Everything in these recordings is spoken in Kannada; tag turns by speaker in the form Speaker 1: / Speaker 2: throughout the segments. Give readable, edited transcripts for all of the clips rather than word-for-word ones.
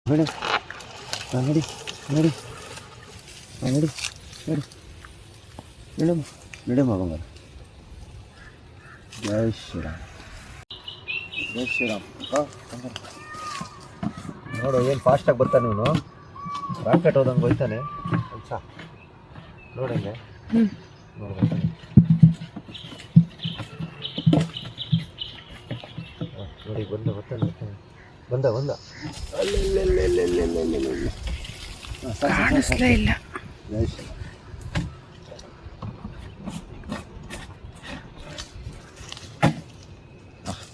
Speaker 1: ನಡಿ ನಡಿ ನಡಿ ನಡಿ ನಡಿ ನಡಿ ನಡಿ ಮಗಂಗ. ಜೈ ಶ್ರೀರಾಮ್, ಜೈ ಶ್ರೀರಾಮ್. ನೋಡು ಏನು ಫಾಸ್ಟಾಗಿ ಬರ್ತಾನೆ ಇವನು, ರಾಕೆಟ್ ಹೋದಂಗೆ ಹೋಯ್ತಾನೆ. ಅಲ್ಸ ನೋಡಂಗೆ ನೋಡ್ಬೇಕು. ನೋಡಿ ಬಂದ ಬರ್ತಾನೆ ಬಂದ ಬಂದ.
Speaker 2: ಕಾಣಿಸ್ಲೇ ಇಲ್ಲ.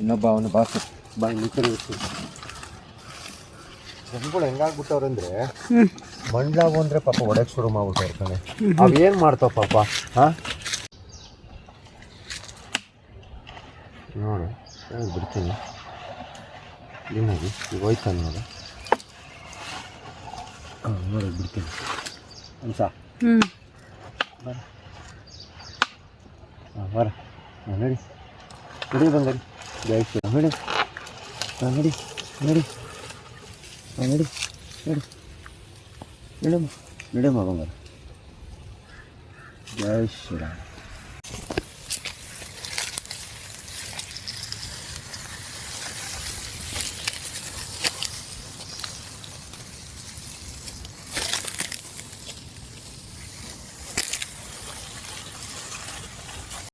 Speaker 1: ಇನ್ನೊಬ್ಬ ಅವನು ಬಾಸು ನಿಂತಿರು. ಜನಗಳು ಹೆಂಗಾಗ್ಬಿಟ್ಟವ್ರೆ ಅಂದರೆ ಮಂಡ್ಲಾವು ಅಂದರೆ ಪಾಪ ಹೊಡೆಯಕ್ಕೆ ಶುರು ಮಾಡ್ಬಿಟ್ಟು ಇರ್ತಾನೆ. ಅವು ಏನು ಮಾಡ್ತಾವ ಪಾಪ. ಹಾಂ ನೋಡು ಬಿಡ್ತೀನಿ ಏನಾಗಿ ಈಗ ಹೋಯ್ತಾನೆ ನೋಡು. ಹಾಂ ನೋಡಿ ಬಿಡ್ತೀನಿ ಅನ್ಸ. ಬರ ಹಾಂ ಬರ. ಹಾಂ ನಡಿ ನಡಿ ಬಂದರಿ. ಜೈ ಶ್ರೀರಾಮ್. ನಡಿ ಹಾಂ ನಡಿ ನಡಿ ಹಾಂ ನಡಿ ನಡಿ ನಡಿ ನಡಿ ಮಗಂಗ. ಜೈ ಶ್ರೀರಾಮ್.